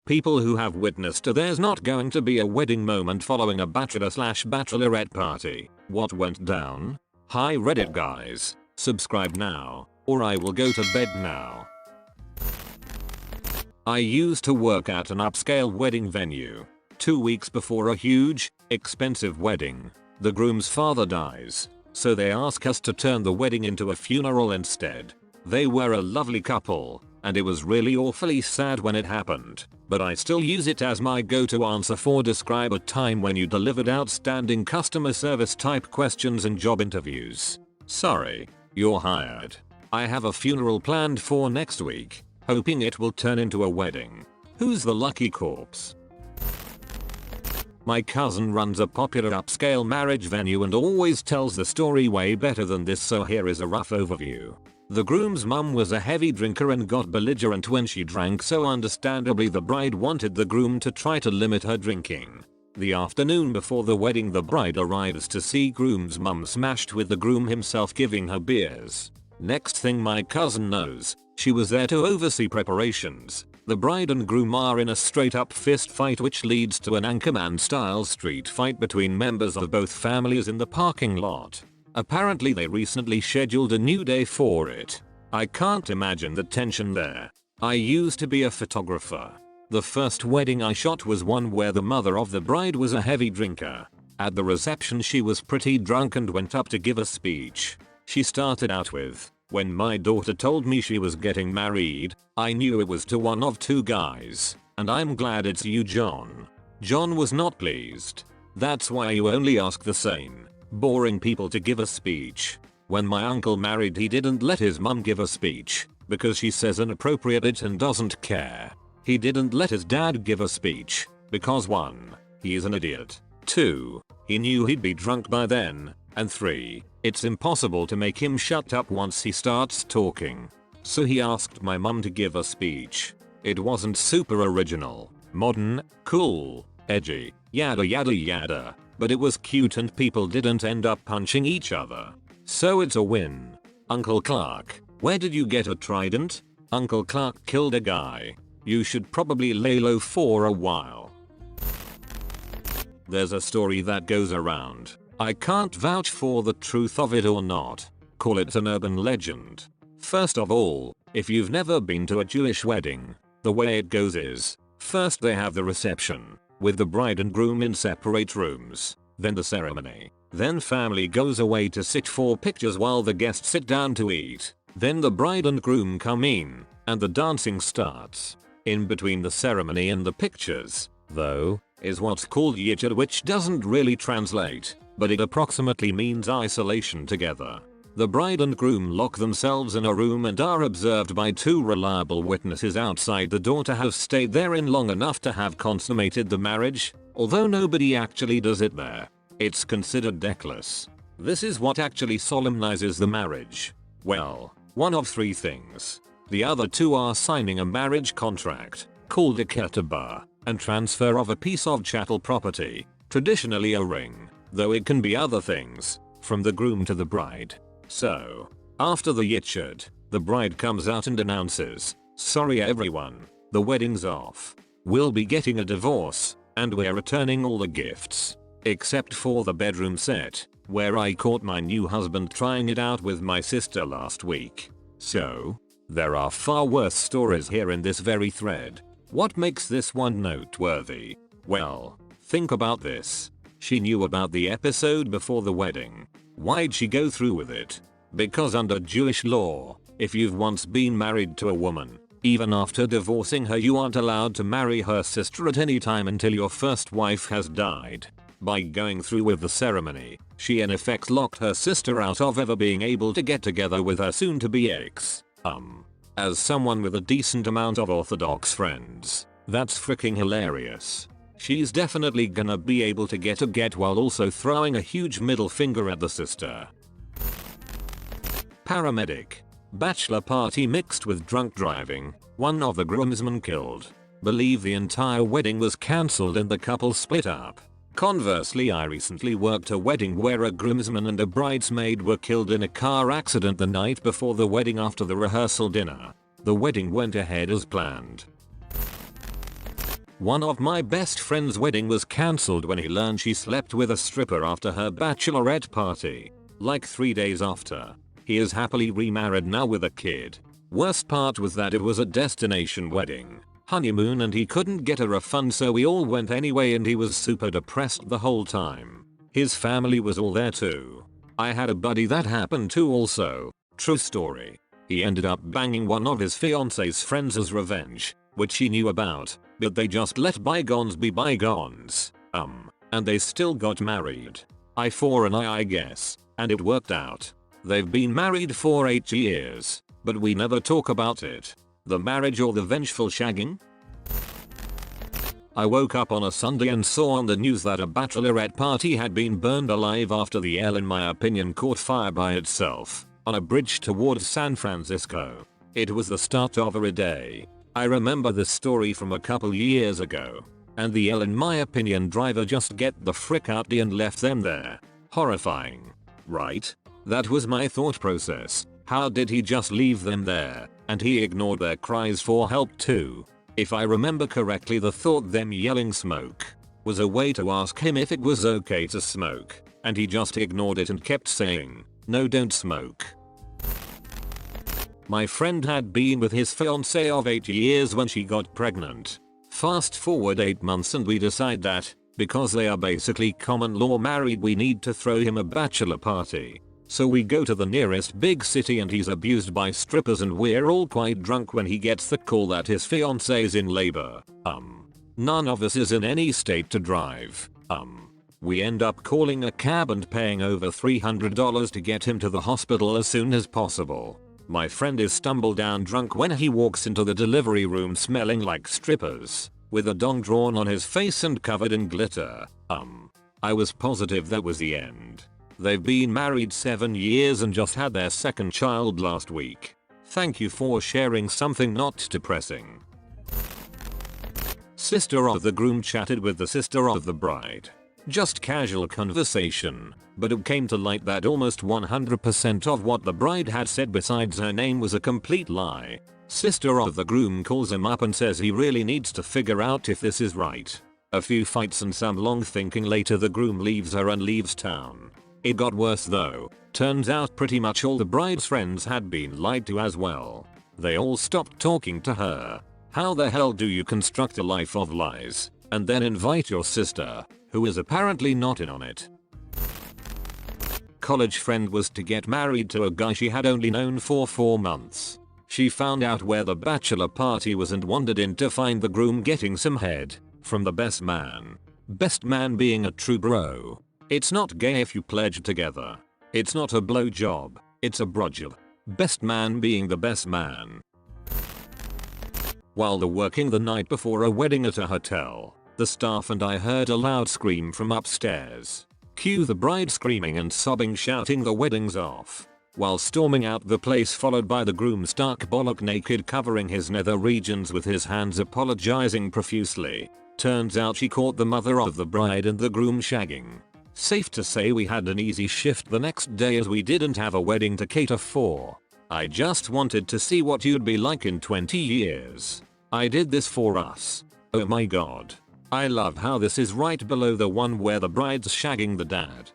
People who have witnessed there's not going to be a wedding moment following a bachelor/bachelorette party. What went down? Hi Reddit guys, subscribe now, or I will go to bed now. I used to work at an upscale wedding venue. 2 weeks before a huge, expensive wedding, the groom's father dies, so they ask us to turn the wedding into a funeral instead. They were a lovely couple, and it was really awfully sad when it happened, but I still use it as my go-to answer for describe a time when you delivered outstanding customer service type questions in job interviews. Sorry, you're hired. I have a funeral planned for next week, hoping it will turn into a wedding. Who's the lucky corpse? My cousin runs a popular upscale marriage venue and always tells the story way better than this, so here is a rough overview. The groom's mum was a heavy drinker and got belligerent when she drank, so understandably the bride wanted the groom to try to limit her drinking. The afternoon before the wedding, the bride arrives to see groom's mum smashed with the groom himself giving her beers. Next thing my cousin knows, she was there to oversee preparations. The bride and groom are in a straight up fist fight, which leads to an Anchorman style street fight between members of both families in the parking lot. Apparently they recently scheduled a new day for it. I can't imagine the tension there. I used to be a photographer. The first wedding I shot was one where the mother of the bride was a heavy drinker. At the reception she was pretty drunk and went up to give a speech. She started out with, "When my daughter told me she was getting married, I knew it was to one of two guys, and I'm glad it's you, John." John was not pleased. "That's why you only ask the same boring people to give a speech. When my uncle married, he didn't let his mum give a speech because she says inappropriate it and doesn't care. He didn't let his dad give a speech because 1. He's an idiot. 2. He knew he'd be drunk by then. And 3. It's impossible to make him shut up once he starts talking. So he asked my mum to give a speech. It wasn't super original, modern, cool, edgy, yada yada yada, but it was cute and people didn't end up punching each other. So it's a win." Uncle Clark, where did you get a trident? Uncle Clark killed a guy. You should probably lay low for a while. There's a story that goes around. I can't vouch for the truth of it or not. Call it an urban legend. First of all, if you've never been to a Jewish wedding, the way it goes is, first they have the reception, with the bride and groom in separate rooms, then the ceremony, then family goes away to sit for pictures while the guests sit down to eat, then the bride and groom come in, and the dancing starts. In between the ceremony and the pictures, though, is what's called yichud, which doesn't really translate, but it approximately means isolation together. The bride and groom lock themselves in a room and are observed by 2 reliable witnesses outside the door to have stayed therein long enough to have consummated the marriage, although nobody actually does it there. It's considered deckless. This is what actually solemnizes the marriage. Well, one of 3 things. The other 2 are signing a marriage contract, called a ketubah, and transfer of a piece of chattel property, traditionally a ring, though it can be other things, from the groom to the bride. So, after the yichud, the bride comes out and announces, "Sorry everyone, the wedding's off. We'll be getting a divorce, and we're returning all the gifts. Except for the bedroom set, where I caught my new husband trying it out with my sister last week." So, there are far worse stories here in this very thread. What makes this one noteworthy? Well, think about this. She knew about the episode before the wedding. Why'd she go through with it? Because under Jewish law, if you've once been married to a woman, even after divorcing her, you aren't allowed to marry her sister at any time until your first wife has died. By going through with the ceremony, she in effect locked her sister out of ever being able to get together with her soon-to-be ex. As someone with a decent amount of Orthodox friends, that's freaking hilarious. She's definitely gonna be able to get a get while also throwing a huge middle finger at the sister. Paramedic. Bachelor party mixed with drunk driving. One of the groomsmen killed. Believe the entire wedding was cancelled and the couple split up. Conversely, I recently worked a wedding where a groomsman and a bridesmaid were killed in a car accident the night before the wedding after the rehearsal dinner. The wedding went ahead as planned. One of my best friend's wedding was cancelled when he learned she slept with a stripper after her bachelorette party. Like 3 days after. He is happily remarried now with a kid. Worst part was that it was a destination wedding. Honeymoon, and he couldn't get a refund, so we all went anyway, and he was super depressed the whole time. His family was all there too. I had a buddy that happened to also. True story. He ended up banging one of his fiance's friends as revenge, which he knew about, but they just let bygones be bygones. And they still got married. Eye for an eye, I guess, and it worked out. They've been married for 8 years, but we never talk about it. The marriage or the vengeful shagging? I woke up on a Sunday and saw on the news that a bachelorette party had been burned alive after the L, in my opinion, caught fire by itself on a bridge towards San Francisco. It was the start of a day. I remember this story from a couple years ago. And the L, in my opinion, driver just get the frick out and left them there. Horrifying. Right? That was my thought process. How did he just leave them there? And he ignored their cries for help too. If I remember correctly, the thought them yelling smoke was a way to ask him if it was okay to smoke, and he just ignored it and kept saying, "No, don't smoke." My friend had been with his fiancée of 8 years when she got pregnant. Fast forward 8 months and we decide that, because they are basically common law married, we need to throw him a bachelor party. So we go to the nearest big city and he's abused by strippers, and we're all quite drunk when he gets the call that his fiancée's in labor. None of us is in any state to drive. We end up calling a cab and paying over $300 to get him to the hospital as soon as possible. My friend is stumbled down drunk when he walks into the delivery room smelling like strippers, with a dong drawn on his face and covered in glitter. I was positive that was the end. They've been married 7 years and just had their second child last week. Thank you for sharing something not depressing. Sister of the groom chatted with the sister of the bride. Just casual conversation, but it came to light that almost 100% of what the bride had said besides her name was a complete lie. Sister of the groom calls him up and says he really needs to figure out if this is right. A few fights and some long thinking later, the groom leaves her and leaves town. It got worse though. Turns out pretty much all the bride's friends had been lied to as well. They all stopped talking to her. How the hell do you construct a life of lies and then invite your sister, who is apparently not in on it? College friend was to get married to a guy she had only known for 4 months. She found out where the bachelor party was and wandered in to find the groom getting some head from the best man. Best man being a true bro. It's not gay if you pledge together. It's not a blowjob, it's a brojob. Best man being the best man. While working the night before a wedding at a hotel, the staff and I heard a loud scream from upstairs. Cue the bride screaming and sobbing, shouting the wedding's off, while storming out the place, followed by the groom stark bollock naked, covering his nether regions with his hands, apologizing profusely. Turns out she caught the mother of the bride and the groom shagging. Safe to say we had an easy shift the next day as we didn't have a wedding to cater for. I just wanted to see what you'd be like in 20 years. I did this for us. Oh my god. I love how this is right below the one where the bride's shagging the dad.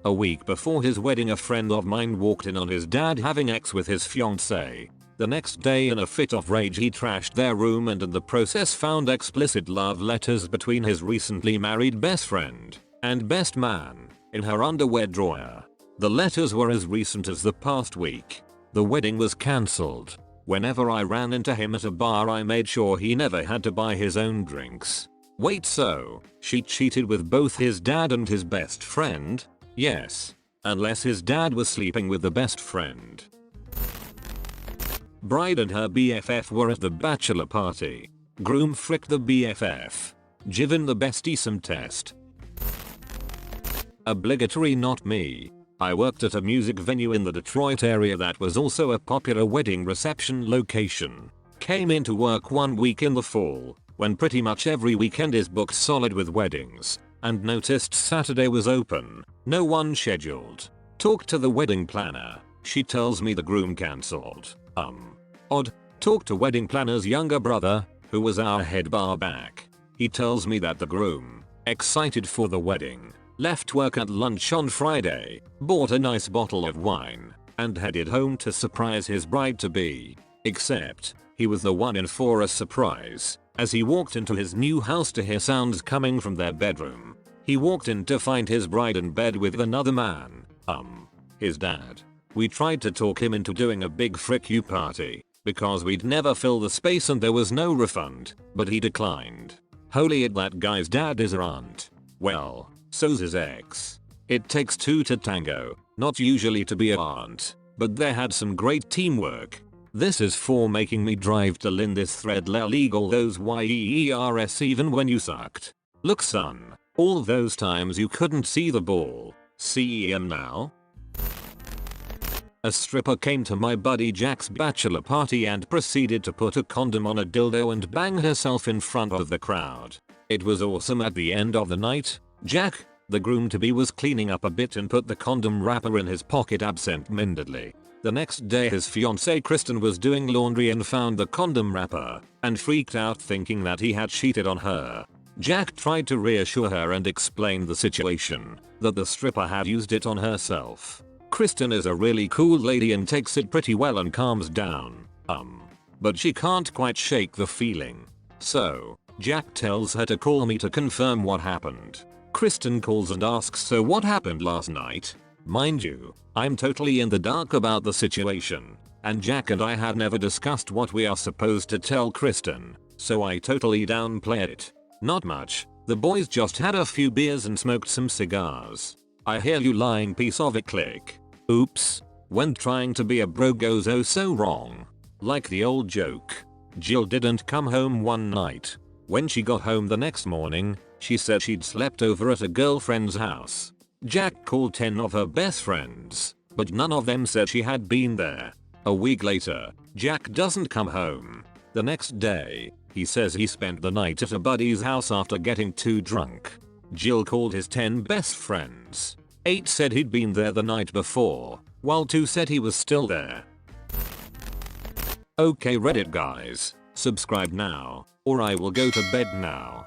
A week before his wedding, a friend of mine walked in on his dad having sex with his fiancée. The next day, in a fit of rage, he trashed their room and in the process found explicit love letters between his recently married best friend and best man in her underwear drawer. The letters were as recent as the past week. The wedding was cancelled. Whenever I ran into him at a bar, I made sure he never had to buy his own drinks. Wait, so she cheated with both his dad and his best friend? Yes. Unless his dad was sleeping with the best friend. Bride and her BFF were at the bachelor party. Groom fricked the BFF. Given the bestie some test. Obligatory, not me. I worked at a music venue in the Detroit area that was also a popular wedding reception location. Came into work one week in the fall, when pretty much every weekend is booked solid with weddings, and noticed Saturday was open. No one scheduled. Talked to the wedding planner. She tells me the groom cancelled. Odd. Talked to wedding planner's younger brother. who was our head bar back. He tells me that the groom, excited for the wedding, left work at lunch on Friday, bought a nice bottle of wine, and headed home to surprise his bride-to-be. Except, he was the one in for a surprise. As he walked into his new house to hear sounds coming from their bedroom, he walked in to find his bride in bed with another man, his dad. We tried to talk him into doing a big frick you party, because we'd never fill the space and there was no refund, but he declined. Holy it, that guy's dad is her aunt. Well, so's his ex. It takes two to tango, not usually to be a aunt, but they had some great teamwork. This is for making me drive to Lynn this thread legal those YEERS even when you sucked. Look son, all those times you couldn't see the ball, see him now? A stripper came to my buddy Jack's bachelor party and proceeded to put a condom on a dildo and bang herself in front of the crowd. It was awesome. At the end of the night, Jack, the groom-to-be, was cleaning up a bit and put the condom wrapper in his pocket absent-mindedly. The next day his fiancée Kristen was doing laundry and found the condom wrapper and freaked out thinking that he had cheated on her. Jack tried to reassure her and explain the situation, that the stripper had used it on herself. Kristen is a really cool lady and takes it pretty well and calms down, but she can't quite shake the feeling. So, Jack tells her to call me to confirm what happened. Kristen calls and asks, so what happened last night? Mind you, I'm totally in the dark about the situation, and Jack and I had never discussed what we are supposed to tell Kristen, so I totally downplay it. Not much, the boys just had a few beers and smoked some cigars. I hear you lying piece of it click. Oops, when trying to be a bro goes oh so wrong. Like the old joke. Jill didn't come home one night. When she got home the next morning, she said she'd slept over at a girlfriend's house. Jack called 10 of her best friends, but none of them said she had been there. A week later, Jack doesn't come home. The next day, he says he spent the night at a buddy's house after getting too drunk. Jill called his 10 best friends. 8 said he'd been there the night before, while 2 said he was still there. Okay Reddit guys, subscribe now, or I will go to bed now.